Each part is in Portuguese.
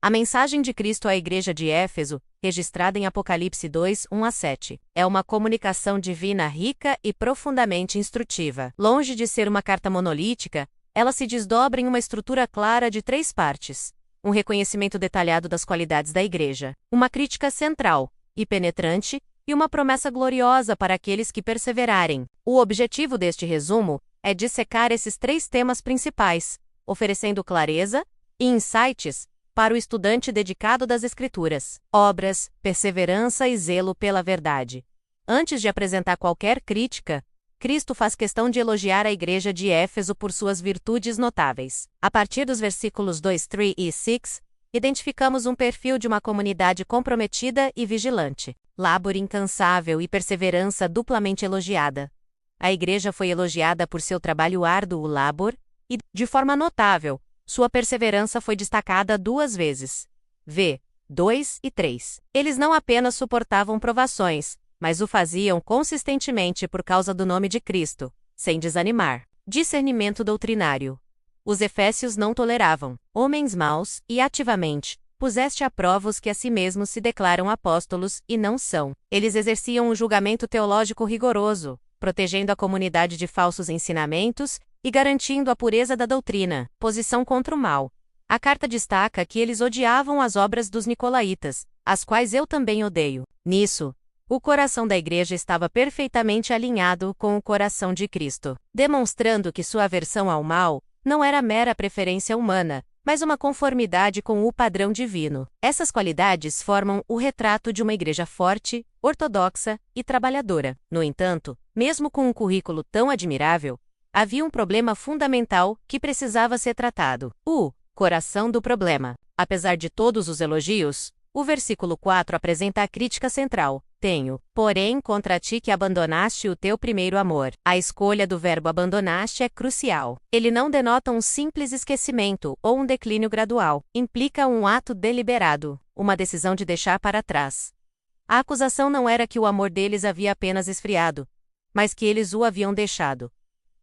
A mensagem de Cristo à igreja de Éfeso, registrada em Apocalipse 2, 1-7, é uma comunicação divina rica e profundamente instrutiva. Longe de ser uma carta monolítica, ela se desdobra em uma estrutura clara de 3 partes. Um reconhecimento detalhado das qualidades da igreja, uma crítica central e penetrante, e uma promessa gloriosa para aqueles que perseverarem. O objetivo deste resumo é dissecar esses 3 temas principais, oferecendo clareza e insights para o estudante dedicado das Escrituras. Obras, perseverança e zelo pela verdade. Antes de apresentar qualquer crítica, Cristo faz questão de elogiar a igreja de Éfeso por suas virtudes notáveis. A partir dos versículos 2, 3 e 6, identificamos um perfil de uma comunidade comprometida e vigilante. Labor incansável e perseverança duplamente elogiada. A igreja foi elogiada por seu trabalho árduo, labor, e, de forma notável, sua perseverança foi destacada 2 vezes. V. 2 e 3. Eles não apenas suportavam provações, mas o faziam consistentemente por causa do nome de Cristo, sem desanimar. Discernimento doutrinário. Os efésios não toleravam homens maus e ativamente puseste à prova os que a si mesmos se declaram apóstolos e não são. Eles exerciam um julgamento teológico rigoroso, protegendo a comunidade de falsos ensinamentos e garantindo a pureza da doutrina, posição contra o mal. A carta destaca que eles odiavam as obras dos nicolaítas, as quais eu também odeio. Nisso, o coração da igreja estava perfeitamente alinhado com o coração de Cristo, demonstrando que sua aversão ao mal não era mera preferência humana, mas uma conformidade com o padrão divino. Essas qualidades formam o retrato de uma igreja forte, ortodoxa e trabalhadora. No entanto, mesmo com um currículo tão admirável, havia um problema fundamental que precisava ser tratado: o coração do problema. Apesar de todos os elogios, o versículo 4 apresenta a crítica central. Tenho, porém, contra ti que abandonaste o teu primeiro amor. A escolha do verbo abandonaste é crucial. Ele não denota um simples esquecimento ou um declínio gradual. Implica um ato deliberado, uma decisão de deixar para trás. A acusação não era que o amor deles havia apenas esfriado, mas que eles o haviam deixado.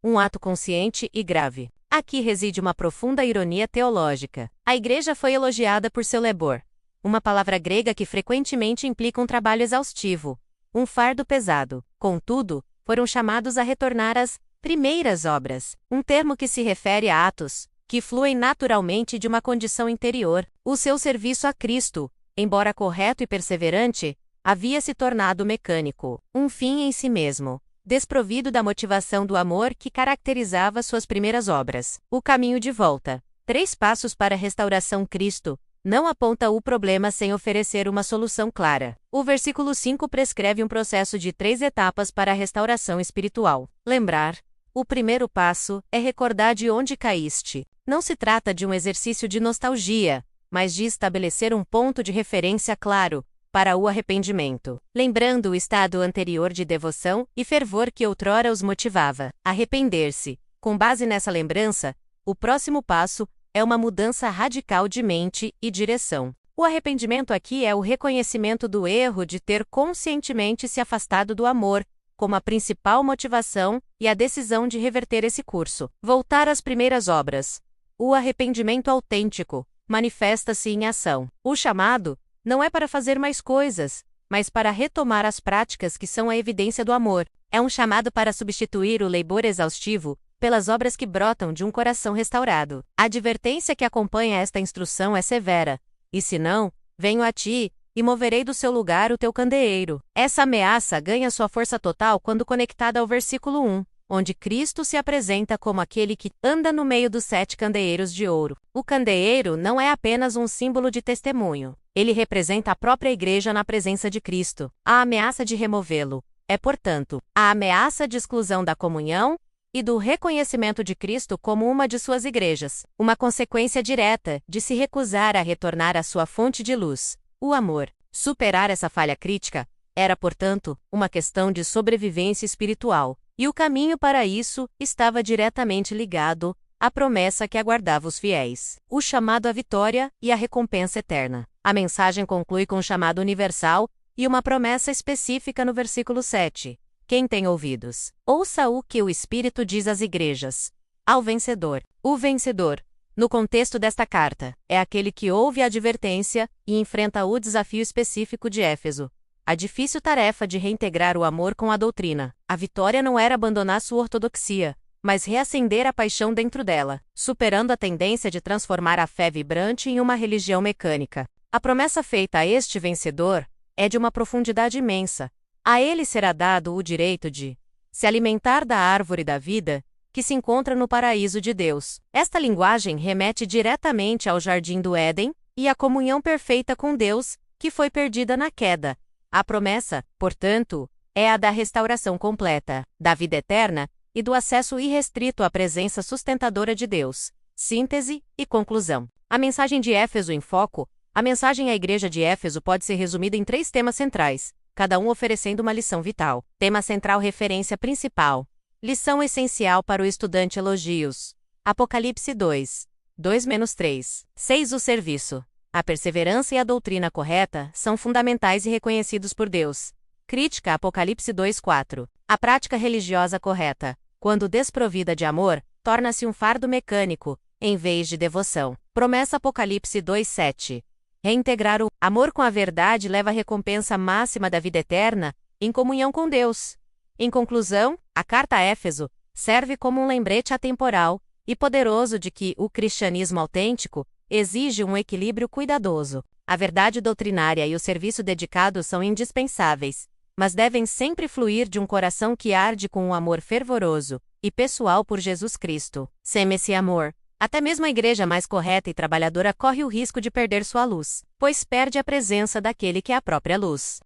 Um ato consciente e grave. Aqui reside uma profunda ironia teológica. A igreja foi elogiada por seu labor, uma palavra grega que frequentemente implica um trabalho exaustivo, um fardo pesado. Contudo, foram chamados a retornar às primeiras obras, um termo que se refere a atos que fluem naturalmente de uma condição interior. O seu serviço a Cristo, embora correto e perseverante, havia se tornado mecânico, um fim em si mesmo, desprovido da motivação do amor que caracterizava suas primeiras obras. O caminho de volta. 3 passos para a restauração. Cristo não aponta o problema sem oferecer uma solução clara. O versículo 5 prescreve um processo de 3 etapas para a restauração espiritual. Lembrar. O primeiro passo é recordar de onde caíste. Não se trata de um exercício de nostalgia, mas de estabelecer um ponto de referência claro para o arrependimento, lembrando o estado anterior de devoção e fervor que outrora os motivava. Arrepender-se. Com base nessa lembrança, o próximo passo é uma mudança radical de mente e direção. O arrependimento aqui é o reconhecimento do erro de ter conscientemente se afastado do amor, como a principal motivação, e a decisão de reverter esse curso. Voltar às primeiras obras. O arrependimento autêntico manifesta-se em ação. O chamado não é para fazer mais coisas, mas para retomar as práticas que são a evidência do amor. É um chamado para substituir o labor exaustivo pelas obras que brotam de um coração restaurado. A advertência que acompanha esta instrução é severa. E se não, venho a ti, e moverei do seu lugar o teu candeeiro. Essa ameaça ganha sua força total quando conectada ao versículo 1, onde Cristo se apresenta como aquele que anda no meio dos 7 candeeiros de ouro. O candeeiro não é apenas um símbolo de testemunho. Ele representa a própria igreja na presença de Cristo. A ameaça de removê-lo é, portanto, a ameaça de exclusão da comunhão e do reconhecimento de Cristo como uma de suas igrejas, uma consequência direta de se recusar a retornar à sua fonte de luz, o amor. Superar essa falha crítica era, portanto, uma questão de sobrevivência espiritual, e o caminho para isso estava diretamente ligado à promessa que aguardava os fiéis, o chamado à vitória e à recompensa eterna. A mensagem conclui com um chamado universal e uma promessa específica no versículo 7. Quem tem ouvidos, ouça o que o Espírito diz às igrejas. Ao vencedor. O vencedor no contexto desta carta, é aquele que ouve a advertência e enfrenta o desafio específico de Éfeso. A difícil tarefa de reintegrar o amor com a doutrina. A vitória não era abandonar sua ortodoxia, mas reacender a paixão dentro dela, superando a tendência de transformar a fé vibrante em uma religião mecânica. A promessa feita a este vencedor é de uma profundidade imensa. A ele será dado o direito de se alimentar da árvore da vida, que se encontra no paraíso de Deus. Esta linguagem remete diretamente ao jardim do Éden e à comunhão perfeita com Deus, que foi perdida na queda. A promessa, portanto, é a da restauração completa, da vida eterna e do acesso irrestrito à presença sustentadora de Deus. Síntese e conclusão. A mensagem de Éfeso em foco. A mensagem à igreja de Éfeso pode ser resumida em 3 temas centrais, cada um oferecendo uma lição vital. Tema central: referência principal. Lição essencial para o estudante: elogios. Apocalipse 2. 2-3. 6. O serviço. A perseverança e a doutrina correta são fundamentais e reconhecidos por Deus. Crítica. Apocalipse 2:4. A prática religiosa correta, quando desprovida de amor, torna-se um fardo mecânico, em vez de devoção. Promessa. Apocalipse 2:7. Reintegrar o amor com a verdade leva à recompensa máxima da vida eterna, em comunhão com Deus. Em conclusão, a carta a Éfeso serve como um lembrete atemporal e poderoso de que o cristianismo autêntico exige um equilíbrio cuidadoso. A verdade doutrinária e o serviço dedicado são indispensáveis, mas devem sempre fluir de um coração que arde com um amor fervoroso e pessoal por Jesus Cristo. Sem esse amor, até mesmo a igreja mais correta e trabalhadora corre o risco de perder sua luz, pois perde a presença daquele que é a própria luz.